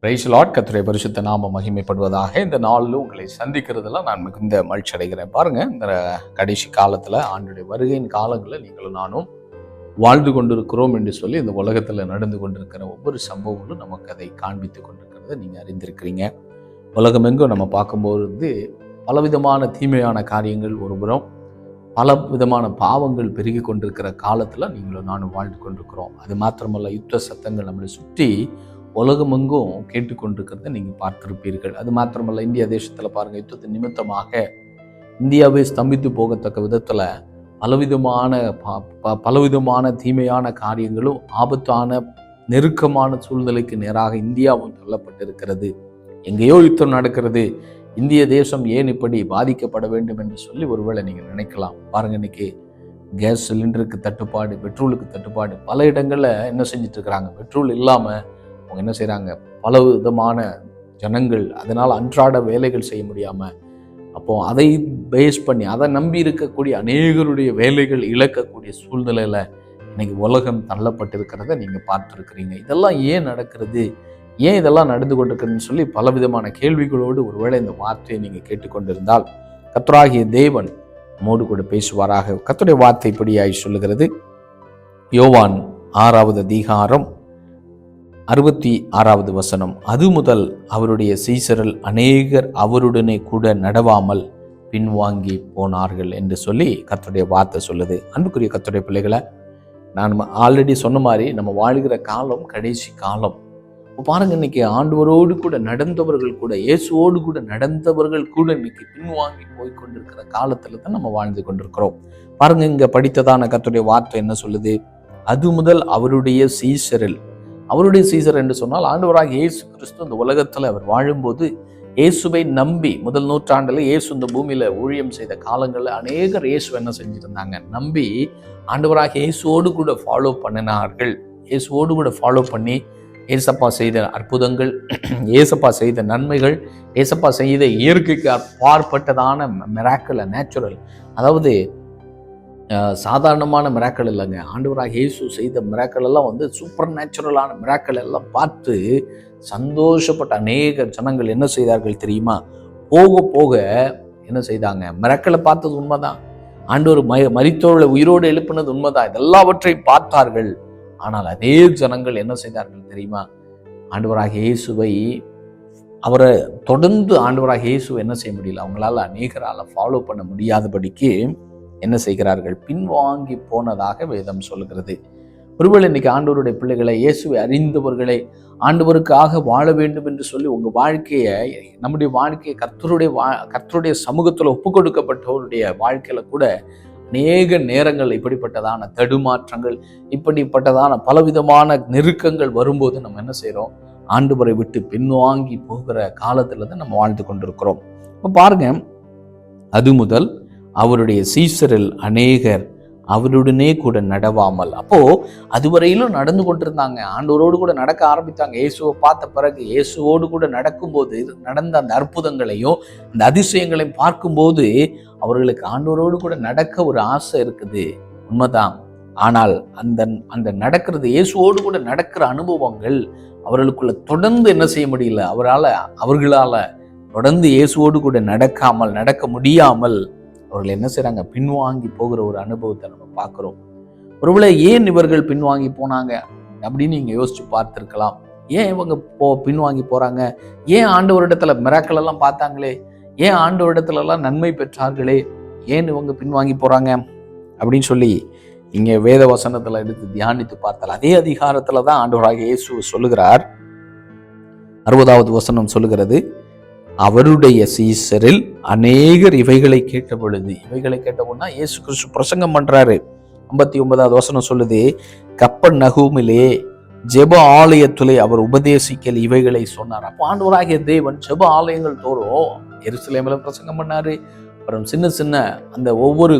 Price Lord. கர்த்தருடைய பரிசுத்த நாமம் மகிமைப்படுவதாக. இந்த நாளில் உங்களை சந்திக்கிறதுலாம் நான் மிகுந்த மகிழ்ச்சி அடைகிறேன். பாருங்க, இந்த கடைசி காலத்துல ஆண்டுடைய வருகையின் காலங்களில் நீங்களும் நானும் வாழ்ந்து கொண்டிருக்கிறோம் என்று சொல்லி இந்த உலகத்துல நடந்து கொண்டிருக்கிற ஒவ்வொரு சம்பவங்களும் நமக்கு அதை காண்பித்து கொண்டிருக்கிறத நீங்க அறிந்திருக்கிறீங்க. உலகமெங்கும் நம்ம பார்க்கும்போது பலவிதமான தீமையான காரியங்கள் ஒருபுறம், பல விதமான பாவங்கள் பெருகி கொண்டிருக்கிற காலத்துல நீங்களும் நானும் வாழ்ந்து கொண்டிருக்கிறோம். அது மாத்திரமல்ல, யுத்த சத்தங்கள் நம்மளை சுற்றி உலகமெங்கும் கேட்டுக்கொண்டிருக்கிறத நீங்கள் பார்த்திருப்பீர்கள். அது மாத்திரமல்ல, இந்திய தேசத்தில் பாருங்கள், யுத்தத்தின் நிமித்தமாக இந்தியாவை ஸ்தம்பித்து போகத்தக்க விதத்தில் பலவிதமான தீமையான காரியங்களும் ஆபத்தான நெருக்கமான சூழ்நிலைக்கு நேராக இந்தியாவும் தள்ளப்பட்டிருக்கிறது. எங்கேயோ யுத்தம் நடக்கிறது, இந்திய தேசம் ஏன் இப்படி பாதிக்கப்பட வேண்டும் என்று சொல்லி ஒருவேளை நீங்கள் நினைக்கலாம். பாருங்கள், இன்னைக்கு கேஸ் சிலிண்டருக்கு தட்டுப்பாடு, பெட்ரோலுக்கு தட்டுப்பாடு, பல இடங்களில் என்ன செஞ்சுட்டு இருக்கிறாங்க, பெட்ரோல் இல்லாமல் அவங்க என்ன செய்கிறாங்க, பல விதமான ஜனங்கள் அதனால் அன்றாட வேலைகள் செய்ய முடியாமல், அப்போ அதை பேஸ் பண்ணி அதை நம்பி இருக்கக்கூடிய அநேகருடைய வேலைகள் இழக்கக்கூடிய சூழ்நிலையில் இன்னைக்கு உலகம் தள்ளப்பட்டிருக்கிறத நீங்கள் பார்த்துருக்கிறீங்க. இதெல்லாம் ஏன் நடக்கிறது, ஏன் இதெல்லாம் நடந்து கொண்டிருக்குதுன்னு சொல்லி பலவிதமான கேள்விகளோடு ஒருவேளை இந்த வார்த்தையை நீங்கள் கேட்டுக்கொண்டிருந்தால், கர்த்தராகிய தேவன் நம்மோடு கூட பேசுவாராக. கர்த்தருடைய வார்த்தை இப்படியாய் சொல்லுகிறது. யோவான் 6வது அதிகாரம் 66வது வசனம். அது முதல் அவருடைய சீசரில் அநேகர் அவருடனே கூட நடவாமல் பின்வாங்கி போனார்கள் என்று சொல்லி கர்த்தருடைய வார்த்தை சொல்லுது. அன்புக்குரிய கர்த்தருடைய பிள்ளைகளை, நான் ஆல்ரெடி சொன்ன மாதிரி நம்ம வாழ்கிற காலம் கடைசி காலம். பாருங்க, இன்னைக்கு ஆண்டவரோடு கூட நடந்தவர்கள் கூட, இயேசுவோடு கூட நடந்தவர்கள் கூட இன்னைக்கு பின்வாங்கி போய்கொண்டிருக்கிற காலத்துல தான் நம்ம வாழ்ந்து கொண்டிருக்கிறோம். பாருங்க, இங்க படித்ததான கர்த்தருடைய வார்த்தை என்ன சொல்லுது. அது முதல் அவருடைய சீசரில், அவருடைய சீசர் என்று சொன்னால் ஆண்டவராக இயேசு கிறிஸ்து இந்த உலகத்தில் அவர் வாழும்போது இயேசுவை நம்பி, முதல் நூற்றாண்டில் இயேசு இந்த பூமியில ஊழியம் செய்த காலங்களில் அநேகர் இயேசு என்ன செஞ்சிருந்தாங்க, நம்பி ஆண்டவராக இயேசுவோடு கூட ஃபாலோ பண்ணினார்கள். இயேசுவோடு கூட ஃபாலோ பண்ணி ஏசப்பா செய்த அற்புதங்கள், ஏசப்பா செய்த நன்மைகள், ஏசப்பா செய்த இயற்கைக்கு அப்பாற்பட்டதான மிராக்கிள், நேச்சுரல், அதாவது சாதாரணமான மிராக்கள் இல்லைங்க. ஆண்டவராக இயேசு செய்த மிராக்கள் எல்லாம் சூப்பர் நேச்சுரலான மிராக்கள் எல்லாம் பார்த்து சந்தோஷப்பட்ட அநேக ஜனங்கள் என்ன செய்தார்கள் தெரியுமா? போக போக என்ன செய்தாங்க, மிராக்களை பார்த்தது உண்மைதான், ஆண்டவர் மரித்தோர்களை உயிரோடு எழுப்பினது உண்மைதான், இதெல்லாவற்றையும் பார்த்தார்கள். ஆனால் அதே ஜனங்கள் என்ன செய்தார்கள் தெரியுமா? ஆண்டவராக இயேசுவை, அவரை தொடர்ந்து ஆண்டவராக இயேசுவை என்ன செய்ய முடியல, அவங்களால அநேகரால ஃபாலோ பண்ண முடியாதபடிக்கு என்ன செய்கிறார்கள், பின்வாங்கி போனதாக வேதம் சொல்லுகிறது. ஒருவேளை இன்னைக்கு ஆண்டவருடைய பிள்ளைகளை, இயேசுவை அறிந்தவர்களை, ஆண்டவருக்காக வாழ வேண்டும் என்று சொல்லி உங்க வாழ்க்கையை, நம்முடைய வாழ்க்கையை கர்த்தருடைய சமூகத்துல ஒப்பு கொடுக்கப்பட்டவருடைய வாழ்க்கையில கூட அநேக நேரங்கள் இப்படிப்பட்டதான தடுமாற்றங்கள், இப்படிப்பட்டதான பலவிதமான நெருக்கங்கள் வரும்போது நம்ம என்ன செய்யறோம், ஆண்டவரை விட்டு பின்வாங்கி போகிற காலத்துல தான் நம்ம வாழ்ந்து கொண்டிருக்கிறோம். இப்ப பாருங்க, அது முதல் அவருடைய சீசரில் அநேகர் அவருடனே கூட நடவாமல், அப்போ அதுவரையிலும் நடந்து கொண்டிருந்தாங்க, ஆண்டவரோடு கூட நடக்க ஆரம்பித்தாங்க. இயேசுவை பார்த்த பிறகு இயேசுவோடு கூட நடக்கும்போது நடந்த அந்த அற்புதங்களையும் அந்த அதிசயங்களையும் பார்க்கும்போது அவர்களுக்கு ஆண்டவரோடு கூட நடக்க ஒரு ஆசை இருக்குது, உண்மைதான். ஆனால் அந்த நடக்கிறது, இயேசுவோடு கூட நடக்கிற அனுபவங்கள் அவர்களுக்குள்ள தொடர்ந்து என்ன செய்ய முடியல, அவர்களால தொடர்ந்து இயேசுவோடு கூட நடக்க முடியாமல் அவர்கள் என்ன செய்றாங்க, பின்வாங்கி போகிற ஒரு அனுபவத்தை நம்ம பார்க்கிறோம். ஒருவேளை ஏன் இவர்கள் பின்வாங்கி போனாங்க அப்படின்னு நீங்க யோசிச்சு பார்த்திருக்கலாம். ஏன் இவங்க பின்வாங்கி போறாங்க? ஏன் ஆண்டவரிடத்துல மிராக்கள் எல்லாம் பார்த்தாங்களே, ஏன் ஆண்டவரிடத்துல எல்லாம் நன்மை பெற்றார்களே, ஏன் இவங்க பின்வாங்கி போறாங்க அப்படின்னு சொல்லி இங்க வேத வசனத்துல எடுத்து தியானித்து பார்த்தால் அதே அதிகாரத்துல தான் ஆண்டவராகிய இயேசு சொல்லுகிறார். 60வது வசனம் சொல்லுகிறது, அவருடைய சீசரில் அநேகர் இவைகளை கேட்ட பொழுதுனா இயேசு கிறிஸ்து பிரசங்கம் பண்றாரு. 59வது வசனம் சொல்லுது, கப்பர்நகூமிலே ஜெப ஆலயத்திலே அவர் உபதேசிக்கல் இவைகளை சொன்னார். அப்போ ஆண்டவராகிய தேவன் ஜெப ஆலயங்கள் தோறும் எருசலேமில் பிரசங்கம் பண்ணாரு. அப்புறம் சின்ன சின்ன அந்த ஒவ்வொரு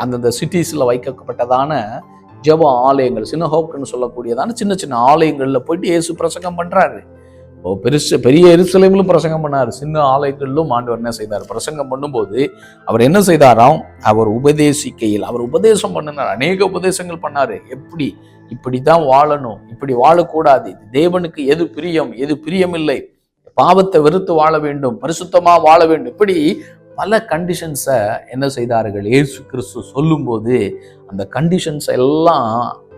அந்தந்த சிட்டிஸ்ல வைக்கப்பட்டதான ஜெப ஆலயங்கள், சினகோக்னு சொல்லக்கூடியதான சின்ன சின்ன ஆலயங்கள்ல போயிட்டு இயேசு பிரசங்கம் பண்றாரு. பெரிய எருசலேமிலும் பிரசங்கம் பண்ணார், சின்ன ஆலயங்களிலும் ஆண்டவர் என்ன செய்தார், பிரசங்கம் பண்ணும்போது அவர் என்ன செய்தாராம், அவர் உபதேசிக்கையில் அவர் உபதேசம் பண்ணினார், அநேக உபதேசங்கள் பண்ணாரு. எப்படி இப்படித்தான் வாழணும், இப்படி வாழக்கூடாது, தேவனுக்கு எது பிரியம் எது பிரியமில்லை, பாவத்தை வெறுத்து வாழ வேண்டும், பரிசுத்தமா வாழ வேண்டும், இப்படி பல கண்டிஷன்ஸை என்ன செய்தார்கள் இயேசு கிறிஸ்து சொல்லும்போது அந்த கண்டிஷன்ஸ் எல்லாம்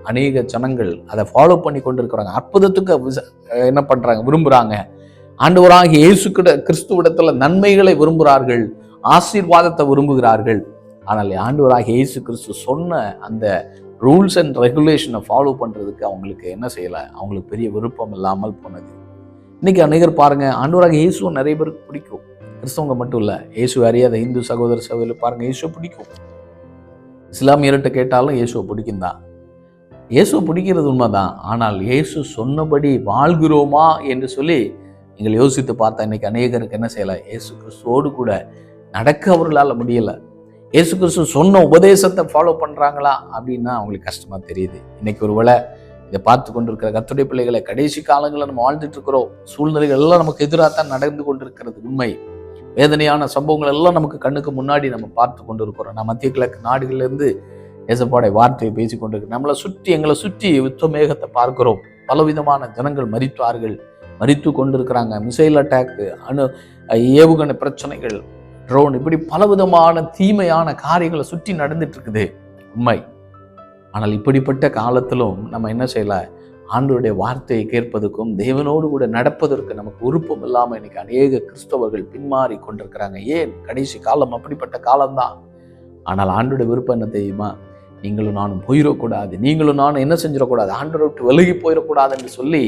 அநேக ஜனங்கள் அதை ஃபாலோ பண்ணி கொண்டிருக்கிறாங்க. அற்புதத்துக்கு என்ன பண்றாங்க, விரும்புறாங்க. ஆண்டவராகிய இயேசு கிறிஸ்துவிடத்துல நன்மைகளை விரும்புகிறார்கள், ஆசீர்வாதத்தை விரும்புகிறார்கள். ஆனால் ஆண்டவராகிய இயேசு கிறிஸ்து சொன்ன அந்த ரூல்ஸ் அண்ட் ரெகுலேஷனை ஃபாலோ பண்றதுக்கு அவங்களுக்கு என்ன செய்யலை, அவங்களுக்கு பெரிய விருப்பம் இல்லாமல் போனது. இன்னைக்கு அநேகர் பாருங்க, ஆண்டவராகிய இயேசுவை நிறைய பேருக்கு பிடிக்கும், கிறிஸ்தவங்க மட்டும் இல்லை, இயேசு அறியாத இந்து சகோதர சகோதரி பாருங்க, இயேசுவை பிடிக்கும். இஸ்லாமியர்கிட்ட கேட்டாலும் இயேசுவை பிடிக்கும் தான். இயேசுவை பிடிக்கிறது உண்மைதான். ஆனால் இயேசு சொன்னபடி வாழ்கிறோமா என்று சொல்லி நீங்கள் யோசித்து பார்த்தா இன்னைக்கு அநேகருக்கு என்ன செய்யலை, இயேசு கிறிஸ்துவோடு கூட நடக்க அவர்களால் முடியலை. இயேசு கிறிஸ்து சொன்ன உபதேசத்தை ஃபாலோ பண்ணுறாங்களா அப்படின்னா அவங்களுக்கு கஷ்டமாக தெரியுது. இன்னைக்கு ஒருவேளை இதை பார்த்து கொண்டிருக்கிற கர்த்தருடைய பிள்ளைகளை, கடைசி காலங்களில் நம்ம வாழ்ந்துட்டு இருக்கிறோம், சூழ்நிலைகள் எல்லாம் நமக்கு எதிராக தான் நடந்து கொண்டிருக்கிறது உண்மை. வேதனையான சம்பவங்கள் எல்லாம் நமக்கு கண்ணுக்கு முன்னாடி நம்ம பார்த்து கொண்டு இருக்கிறோம். நம்ம மத்திய கிழக்கு நாடுகளிலிருந்து ஏசப்பாடைய வார்த்தையை பேசி கொண்டிருக்கிறோம். எங்களை சுற்றி யுத்த மேகத்தை பார்க்கிறோம். பலவிதமான ஜனங்கள் மரித்து கொண்டிருக்கிறாங்க. மிசைல் அட்டாக்கு, ஏவுகணை பிரச்சனைகள், ட்ரோன், இப்படி பலவிதமான தீமையான காரியங்களை சுற்றி நடந்துட்டு இருக்குது உண்மை. ஆனால் இப்படிப்பட்ட காலத்திலும் நம்ம என்ன செய்யல, ஆண்டவருடைய வார்த்தையை கேட்பதற்கும் தேவனோடு கூட நடப்பதற்கு நமக்கு விருப்பம் இல்லாமல் இன்னைக்கு அநேக கிறிஸ்தவர்கள் பின்மாறி கொண்டிருக்கிறாங்க. ஏன், கடைசி காலம் அப்படிப்பட்ட காலம்தான். ஆனால் ஆண்டோடைய விருப்பம் என்ன தெரியுமா, நீங்களும் நானும் போயிடக்கூடாது, நீங்களும் நானும் என்ன செஞ்சிடக்கூடாது, ஆண்டவரை விட்டு விலகி போயிடக்கூடாது என்று சொல்லி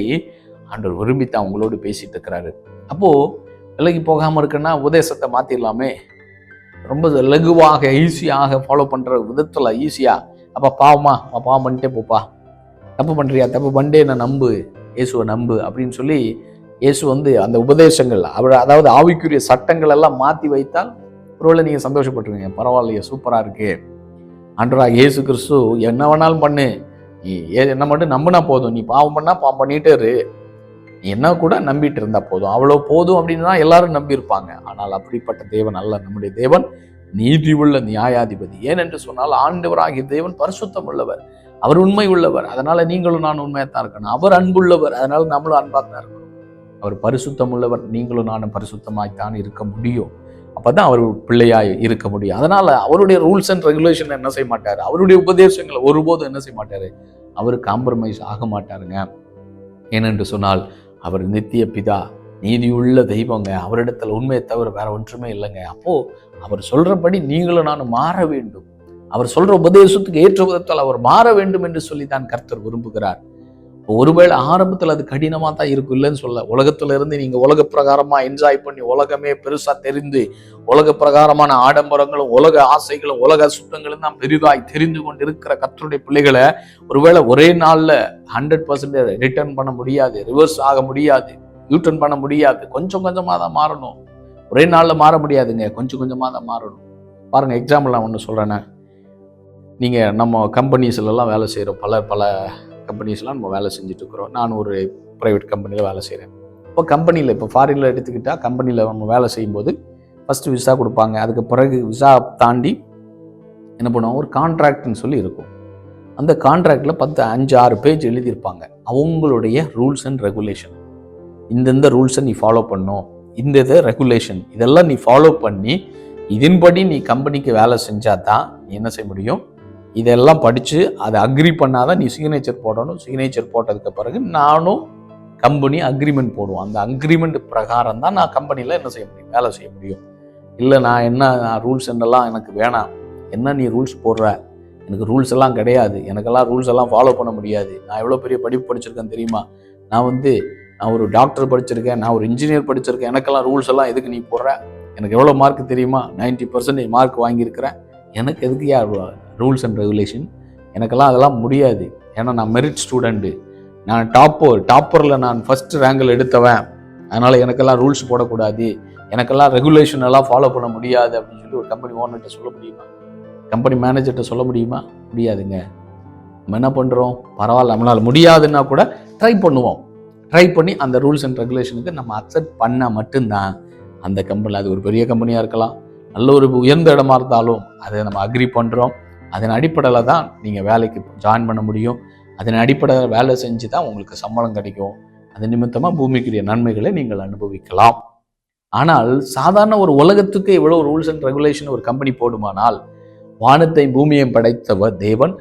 ஆண்டவர் விரும்பித்தான் அவங்களோடு பேசிட்டு இருக்கிறாரு. அப்போ விலகி போகாமல் இருக்குன்னா உபதேசத்தை மாற்றிடலாமே, ரொம்ப லகுவாக ஈஸியாக ஃபாலோ பண்ணுற விதத்தில் ஈஸியாக, அப்போ பாவம் பண்ணிட்டே போப்பா, தப்பு பண்ணுறியா, தப்பு பண்ணிட்டே நான் நம்பு, இயேசுவை நம்பு அப்படின்னு சொல்லி இயேசு அந்த உபதேசங்கள் அதாவது ஆவிக்குரிய சட்டங்கள் எல்லாம் மாற்றி வைத்தால் ஒருவேளை நீங்கள் சந்தோஷப்பட்டுருவீங்க. பரவாயில்லையே, சூப்பராக இருக்கு, ஆண்டவராக இயேசு கிறிஸ்து என்ன வேணாலும் பண்ணு, நீ என்ன மட்டும் நம்பினா போதும், நீ பாவம் பண்ணிட்டே இரு, நீ என்ன கூட நம்பிட்டு இருந்தா போதும், அவ்வளோ போதும் அப்படின்னு தான் எல்லாரும் நம்பியிருப்பாங்க. ஆனால் அப்படிப்பட்ட தேவன் அல்ல. நம்முடைய தேவன் நீதி உள்ள நியாயாதிபதி. ஏனென்று சொன்னால் ஆண்டவராகிய தேவன் பரிசுத்தம் உள்ளவர், அவர் உண்மை உள்ளவர். அதனால நீங்களும் நான் உண்மையாத்தான் இருக்கணும். அவர் அன்புள்ளவர், அதனால நம்மளும் அன்பாத்தான் இருக்கணும். அவர் பரிசுத்தம் உள்ளவர், நீங்களும் நானும் பரிசுத்தமாய்த்தான் இருக்க முடியும். அப்பதான் அவர் பிள்ளையாய் இருக்க முடியும். அதனால அவருடைய ரூல்ஸ் அண்ட் ரெகுலேஷன் என்ன செய்ய மாட்டாரு, அவருடைய உபதேசங்களை ஒருபோதும் என்ன செய்ய மாட்டாரு, அவர் காம்ப்ரமைஸ் ஆக மாட்டாருங்க. ஏனென்று சொன்னால் அவர் நித்திய பிதா, நீதியுள்ள தெய்வங்க, அவரிடத்துல உண்மையை தவிர வேற ஒன்றுமே இல்லைங்க. அப்போ அவர் சொல்றபடி நீங்களும் நானும் மாற வேண்டும். அவர் சொல்ற உபதேசத்துக்கு ஏற்ற விதத்தால் அவர் மாற வேண்டும் என்று சொல்லி தான் கர்த்தர் விரும்புகிறார். ஒருவேளை ஆரம்பத்தில் அது கடினமாக தான் இருக்கும், இல்லைன்னு சொல்ல. உலகத்துல இருந்து நீங்க உலக பிரகாரமா என்ஜாய் பண்ணி உலகமே பெருசா தெரிந்து உலக பிரகாரமான ஆடம்பரங்களும் உலக ஆசைகளும் உலக சுத்தங்களும் தான் பெரிதாய் தெரிந்து கொண்டு இருக்கிற கர்த்தருடைய பிள்ளைகளை ஒருவேளை ஒரே நாள்ல 100% ரிட்டர்ன் பண்ண முடியாது, ரிவர்ஸ் ஆக முடியாது, யூட்டர்ன் பண்ண முடியாது. கொஞ்சம் கொஞ்சமா தான் மாறணும். ஒரே நாள்ல மாற முடியாதுங்க, கொஞ்சம் கொஞ்சமா தான் மாறணும். பாருங்க, எக்ஸாம்பிள் நான் ஒன்று சொல்றேன்னா, நீங்க நம்ம கம்பெனிஸ்லாம் வேலை செய்யறோம், பல கம்பெனிஸ்லாம் நம்ம வேலை செஞ்சுட்டு இருக்கிறோம். நான் ஒரு ப்ரைவேட் கம்பெனியில் வேலை செய்கிறேன். இப்போ கம்பெனியில், இப்போ ஃபாரினில் எடுத்துக்கிட்டால் கம்பெனியில் நம்ம வேலை செய்யும்போது ஃபஸ்ட்டு விசா கொடுப்பாங்க. அதுக்கு பிறகு விசா தாண்டி என்ன பண்ணுவாங்க, ஒரு கான்ட்ராக்ட்னு சொல்லி இருக்கும். அந்த கான்ட்ராக்டில் 5-6 பேஜ் எழுதியிருப்பாங்க. அவங்களுடைய ரூல்ஸ் அண்ட் ரெகுலேஷன், இந்தந்த ரூல்ஸை நீ ஃபாலோ பண்ணும், இந்த ரெகுலேஷன் இதெல்லாம் நீ ஃபாலோ பண்ணி இதன்படி நீ கம்பெனிக்கு வேலை செஞ்சால் தான் நீ என்ன செய்ய முடியும், இதெல்லாம் படித்து அதை அக்ரி பண்ணாதான் நீ சிக்னேச்சர் போடணும். சிக்னேச்சர் போட்டதுக்கு பிறகு நானும் கம்பெனி அக்ரிமெண்ட் போடுவோம். அந்த அக்ரிமெண்ட் பிரகாரம் தான் நான் கம்பெனியில் என்ன செய்ய முடியும், வேலை செய்ய முடியும். இல்லை நான் ரூல்ஸ் என்னெல்லாம் எனக்கு வேணாம், என்ன நீ ரூல்ஸ் போடுற, எனக்கு ரூல்ஸ் எல்லாம் கிடையாது, எனக்கெல்லாம் ரூல்ஸ் எல்லாம் ஃபாலோ பண்ண முடியாது, நான் எவ்வளோ பெரிய படிப்பு படிச்சிருக்கேன் தெரியுமா, நான் ஒரு டாக்டர் படிச்சிருக்கேன், நான் ஒரு இன்ஜினியர் படிச்சிருக்கேன், எனக்கெல்லாம் ரூல்ஸ் எல்லாம் எதுக்கு நீ போடுற, எனக்கு எவ்வளோ மார்க் தெரியுமா, 90% மார்க் வாங்கியிருக்கிறேன், எனக்கு எதுக்கு யார் ரூல்ஸ் அண்ட் ரெகுலேஷன், எனக்கெல்லாம் அதெல்லாம் முடியாது. ஏன்னா நான் மெரிட் ஸ்டூடெண்ட்டு, நான் டாப்பரில் நான் ஃபஸ்ட் ரேங்கில் எடுத்தவன், அதனால் எனக்கெல்லாம் ரூல்ஸ் போடக்கூடாது, எனக்கெல்லாம் ரெகுலேஷன் எல்லாம் ஃபாலோ பண்ண முடியாது அப்படின்னு சொல்லி ஒரு கம்பெனி ஓனர்கிட்ட சொல்ல முடியுமா, கம்பெனி மேனேஜர்கிட்ட சொல்ல முடியுமா? முடியாதுங்க. நம்ம என்ன பண்ணுறோம், பரவாயில்ல நம்மளால் முடியாதுன்னா கூட ட்ரை பண்ணுவோம். ட்ரை பண்ணி அந்த ரூல்ஸ் அண்ட் ரெகுலேஷனுக்கு நம்ம அக்செப்ட் பண்ணால் மட்டும்தான் அந்த கம்பெனியில், அது ஒரு பெரிய கம்பெனியாக இருக்கலாம், நல்ல ஒரு உயர்ந்த இடமா இருந்தாலும் அதை நம்ம அக்ரி பண்ணுறோம். அதன் அடிப்படையில் தான் நீங்கள் வேலைக்கு ஜாயின் பண்ண முடியும். அதன் அடிப்படையில் வேலை செஞ்சு தான் உங்களுக்கு சம்பளம் கிடைக்கும். அது நிமித்தமாக பூமிக்குரிய நன்மைகளை நீங்கள் அனுபவிக்கலாம். ஆனால் சாதாரண ஒரு உலகத்துக்கு எவ்வளோ ரூல்ஸ் அண்ட் ரெகுலேஷன் ஒரு கம்பெனி போடுமானால், வானத்தை பூமியையும் படைத்தவர் தேவன்,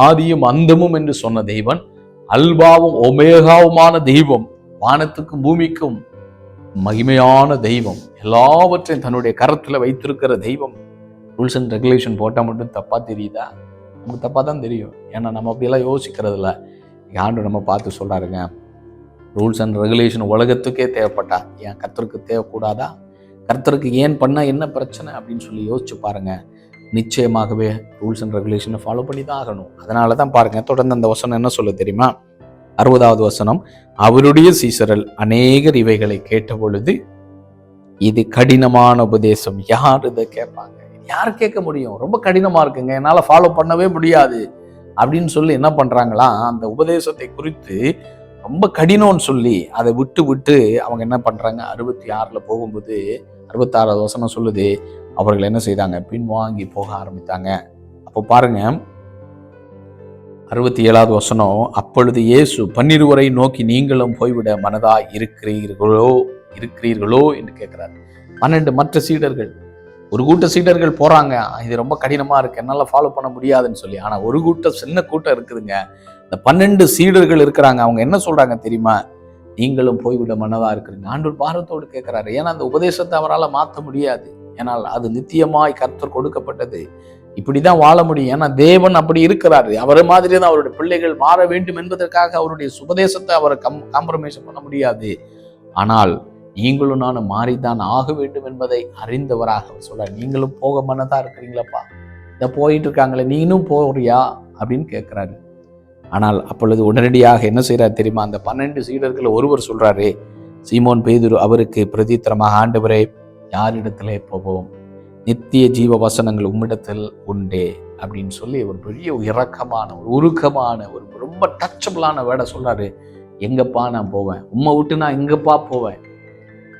ஆதியும் அந்தமும் என்று சொன்ன தேவன், அல்பாவும் ஒமேகாவுமான தெய்வம், வானத்துக்கும் பூமிக்கும் மகிமையான தெய்வம், எல்லாவற்றையும் தன்னுடைய கரத்தில் வைத்திருக்கிற தெய்வம், ரூல்ஸ் அண்ட் ரெகுலேஷன் போட்டால் மட்டும் தப்பாக தெரியுதா? நமக்கு தப்பாக தான் தெரியும். ஏன்னா நம்ம அப்படியெல்லாம் யோசிக்கிறது இல்லை. ஆண்டவர் நம்ம பார்த்து சொல்கிறாருங்க, ரூல்ஸ் அண்ட் ரெகுலேஷன் உலகத்துக்கே தேவைப்பட்டா ஏன் கர்த்தருக்கு தேவைக்கூடாதா? கர்த்தருக்கு ஏன் பண்ணால் என்ன பிரச்சனை அப்படின்னு சொல்லி யோசிச்சு பாருங்க. நிச்சயமாகவே ரூல்ஸ் அண்ட் ரெகுலேஷனை ஃபாலோ பண்ணி தான் ஆகணும். அதனால தான் பாருங்க, தொடர்ந்து அந்த வசனம் என்ன சொல்ல தெரியுமா? 60வது வசனம், அவருடைய சீசர்கள் அநேகர் இவைகளை கேட்ட பொழுது, இது கடினமான உபதேசம், யார் இதை கேட்பாங்க? யார் கேட்க முடியும்? ரொம்ப கடினமா இருக்குங்க, என்னால் ஃபாலோ பண்ணவே முடியாது அப்படின்னு சொல்லி என்ன பண்றாங்களா, அந்த உபதேசத்தை குறித்து ரொம்ப கடினம்னு சொல்லி அதை விட்டு விட்டு அவங்க என்ன பண்றாங்க, 66ல் போகும்போது 66வது வசனம் சொல்லுது, அவர்கள் என்ன செய்தாங்க, பின்வாங்கி போக ஆரம்பித்தாங்க. அப்போ பாருங்க, 67வது வசனம், அப்பொழுது இயேசு 12 நோக்கி, நீங்களும் போய்விட மனதா இருக்கிறீர்களோ என்று கேட்கிறார். 12 மற்ற சீடர்கள், ஒரு கூட்ட சீடர்கள் போறாங்க, இது ரொம்ப கடினமா இருக்கு, என்னால ஃபாலோ பண்ண முடியாதுன்னு சொல்லி. ஆனா ஒரு கூட்டம், சின்ன கூட்டம் இருக்குதுங்க, இந்த 12 சீடர்கள் இருக்கிறாங்க. அவங்க என்ன சொல்றாங்க தெரியுமா? நீங்களும் போய்விட மனதா இருக்கிறீங்க. ஆண்டவர் பாரத்தோடு கேட்கிறாரு. ஏன்னா அந்த உபதேசத்தை அவரால் மாற்ற முடியாது. ஏன்னால் அது நித்தியமாய் கர்த்தர் கொடுக்கப்பட்டது. இப்படிதான் வாழ முடியும். ஏன்னா தேவன் அப்படி இருக்கிறாரு. அவரை மாதிரி தான் அவருடைய பிள்ளைகள் மாற வேண்டும் என்பதற்காக அவருடைய சுபதேசத்தை அவரை காம்ப்ரமைஸ் பண்ண முடியாது. ஆனால் நீங்களும் நானும் மாறித்தான் ஆக வேண்டும் என்பதை அறிந்தவராக அவர் சொல்றார். நீங்களும் போக மனதா இருக்கிறீங்களாப்பா, இதை போயிட்டு இருக்காங்களே, நீனும் போறியா அப்படின்னு கேட்கிறாரு. ஆனால் அப்பொழுது உடனடியாக என்ன செய்யறாரு தெரியுமா? அந்த 12 சீடர்கள் ஒருவர் சொல்றாரு, சீமோன் பேதுரு அவருக்கு பிரதித்திரமாக, ஆண்டவரே, யாரிடத்திலே போவோம்? நித்திய ஜீவ வசனங்கள் உம்மிடத்தில் உண்டே அப்படின்னு சொல்லி ஒரு பெரிய இரக்கமான, ஒரு உருக்கமான, ஒரு ரொம்ப டச்சபிளான வேர்டை சொல்றாரு. எங்கப்பா நான் போவேன்? உம்மை விட்டு நான் எங்கப்பா போவேன்?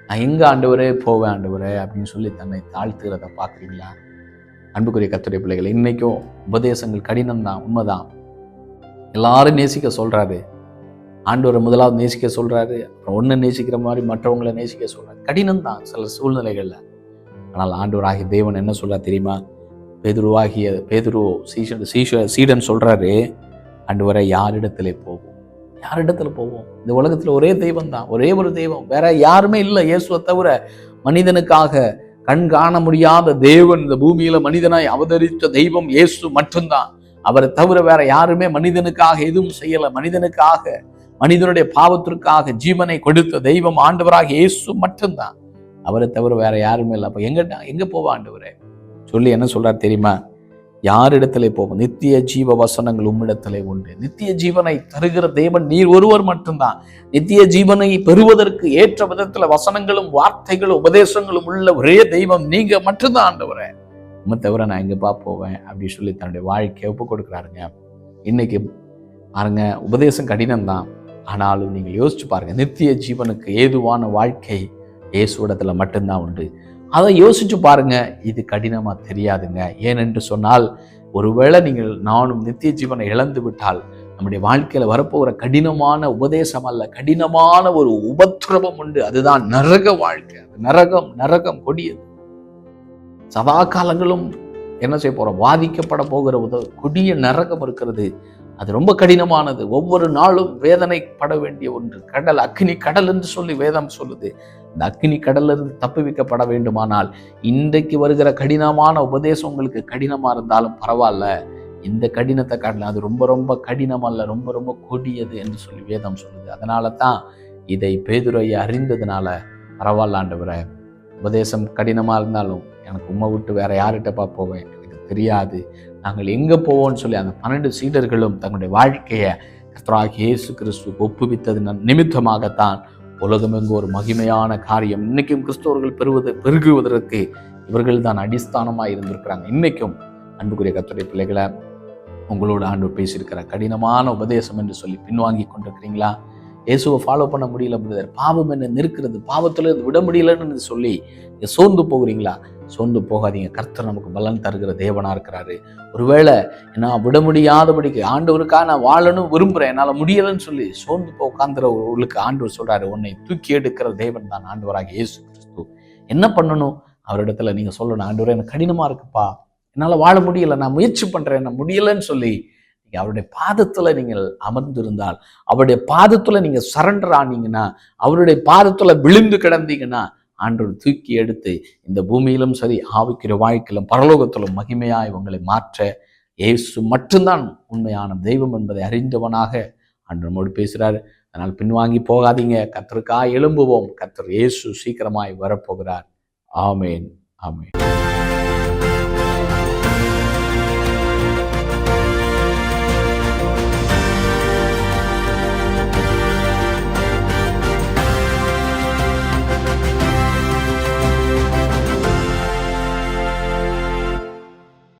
நான் எங்க ஆண்டவரே போவேன் ஆண்டவரே அப்படின்னு சொல்லி தன்னை தாழ்த்துகிறத பார்க்குறீங்களா? அன்புக்குரிய கர்த்தருடைய பிள்ளைகளை, இன்னைக்கும் உபதேசங்கள் கடினம்தான், உண்மைதான். எல்லாரும் நேசிக்க சொல்றாரு. ஆண்டவரை முதலாவது நேசிக்க சொல்றாரு, அப்புறம் ஒன்று நேசிக்கிற மாதிரி மற்றவங்களை நேசிக்க சொல்றாரு. கடினம் தான் சில சூழ்நிலைகள்ல. ஆனால் ஆண்டவராகிய தேவன் என்ன சொல்றாரு தெரியுமா? பேதுரு சீடன் சொல்றாரு, ஆண்டவரை யாரிடத்துல போவோம்? யாரிடத்துல போவோம்? இந்த உலகத்துல ஒரே தெய்வம் தான், ஒரே ஒரு தெய்வம், வேற யாருமே இல்லை இயேசுவை தவிர. மனிதனுக்காக கண் காண முடியாத தேவன், இந்த பூமியில மனிதனாய் அவதரித்த தெய்வம் இயேசு மட்டும்தான். அவரை தவிர வேற யாருமே மனிதனுக்காக எதுவும் செய்யல. மனிதனுடைய பாவத்திற்காக ஜீவனை கொடுத்த தெய்வம் ஆண்டவராக இயேசு மட்டும்தான். அவரை தவிர வேற யாருமே இல்லை. அப்ப எங்க போவா ஆண்டவரே சொல்லி என்ன சொல்றாரு தெரியுமா? யாரிடத்திலே போவோம்? நித்திய ஜீவ வசனங்கள் உம்மிடத்திலே உண்டு. நித்திய ஜீவனை தருகிற தேவன் நீர் ஒருவர் மட்டும்தான். நித்திய ஜீவனை பெறுவதற்கு ஏற்ற விதத்துல வசனங்களும் வார்த்தைகளும் உபதேசங்களும் உள்ள ஒரே தெய்வம் நீங்க மட்டும்தான் ஆண்டவரே. உம்மை தவிர நான் எங்கப்பா போவேன் அப்படி சொல்லி தன்னுடைய வாழ்க்கையை ஒப்பு கொடுக்குறாருங்க. இன்னைக்கு பாருங்க, உபதேசம் கடினம்தான். ஆனாலும் நீங்க யோசிச்சு பாருங்க, நித்திய ஜீவனுக்கு ஏதுவான வாழ்க்கை இயேசுவிடத்துல மட்டும்தான் உண்டு. அதை யோசிச்சு பாருங்க, இது கடினமா தெரியாதுங்க. ஏனென்று சொன்னால், ஒருவேளை நீங்கள் நானும் நித்திய ஜீவனை இழந்து விட்டால் நம்முடைய வாழ்க்கையில வரப்போகிற கடினமான உபதேசம் அல்ல, கடினமான ஒரு உபத்திரவம் உண்டு. அதுதான் நரக வாழ்க்கை. நரகம் கொடியது. சதா காலங்களும் என்ன செய்ய போறோம்? வாதிக்கப்பட போகிற கொடிய நரகம் இருக்கிறது. அது ரொம்ப கடினமானது. ஒவ்வொரு நாளும் வேதனைப்பட வேண்டிய ஒன்று. கடல், அக்னி கடல் என்று சொல்லி வேதம் சொல்லுது. இந்த அக்னி கடல்ல இருந்து தப்புவிக்கப்பட வேண்டுமானால் இன்றைக்கு வருகிற கடினமான உபதேசம் உங்களுக்கு கடினமா இருந்தாலும் பரவாயில்ல, இந்த கடினத்தை காட்டல, அது ரொம்ப ரொம்ப கடினம் அல்ல, ரொம்ப ரொம்ப கொடியது என்று சொல்லி வேதம் சொல்லுது. அதனால தான் இதை பேதுரை அறிந்ததுனால, பரவாயில்ல ஆண்டவரே, உபதேசம் கடினமா இருந்தாலும் எனக்கு உம்மை விட்டு வேற யார்கிட்டப்பா போவேன்? எனக்கு தெரியாது, நாங்கள் எங்க போவோம்னு சொல்லி அந்த 12 சீடர்களும் தங்களுடைய வாழ்க்கையை கர்த்தராகிய இயேசு கிறிஸ்துவுக்கு ஒப்புவித்தது நிமித்தமாகத்தான் உலகமெங்கு ஒரு மகிமையான காரியம் இன்னைக்கும் கிறிஸ்தவர்கள் பெருகுவதற்கு இவர்கள் தான் அடிஸ்தானமாக இருந்திருக்கிறாங்க. இன்னைக்கும் அன்புக்குரிய கர்த்தருடைய பிள்ளைகளை, உங்களோட ஆண்டவர் பேசியிருக்கிற கடினமான உபதேசம் என்று சொல்லி பின்வாங்கி கொண்டிருக்கிறீங்களா? இயேசுவை ஃபாலோ பண்ண முடியல பிரதர், பாவம் என்ன நிற்கிறது, பாவத்தில் விட முடியலன்னு சொல்லி சோர்ந்து போகிறீங்களா? சோர்ந்து போகாதீங்க. கர்த்தர் நமக்கு பலன் தருகிற தேவனா இருக்கிறாரு. ஒருவேளை நான் விட முடியாதபடிக்கு ஆண்டவருக்காக நான் வாழணும் விரும்புகிறேன், என்னால் முடியலைன்னு சொல்லி சோர்ந்து போ உட்கார்ந்துறவர்களுக்கு ஆண்டவர் சொல்றாரு, உன்னை தூக்கி எடுக்கிற தேவன் தான் ஆண்டவராக இயேசு கிறிஸ்து. என்ன பண்ணணும்? அவரிடத்துல நீங்க சொல்லணும், ஆண்டவரே எனக்கு கடினமா இருக்குப்பா, என்னால் வாழ முடியலை, நான் முயற்சி பண்றேன், நான் முடியலைன்னு சொல்லி நீங்க அவருடைய பாதத்துல நீங்கள் அமர்ந்திருந்தால், அவருடைய பாதத்துல நீங்க சரண்டர் ஆனீங்கன்னா, அவருடைய பாதத்துல விழுந்து கிடந்தீங்கன்னா, ஆண்டவர் தூக்கி எடுத்து இந்த பூமியிலும் சரி, ஆவிக்கிற வாழ்க்கையிலும் பரலோகத்திலும் மகிமையாய் உங்களை மாற்ற இயேசு மட்டும்தான் உண்மையான தெய்வம் என்பதை அறிந்தவனாக ஆண்டவர் நம்மோடு பேசுகிறார். அதனால் பின்வாங்கி போகாதீங்க. கர்த்தருக்காய் எழும்புவோம். கர்த்தர் இயேசு சீக்கிரமாய் வரப்போகிறார். ஆமேன், ஆமேன்.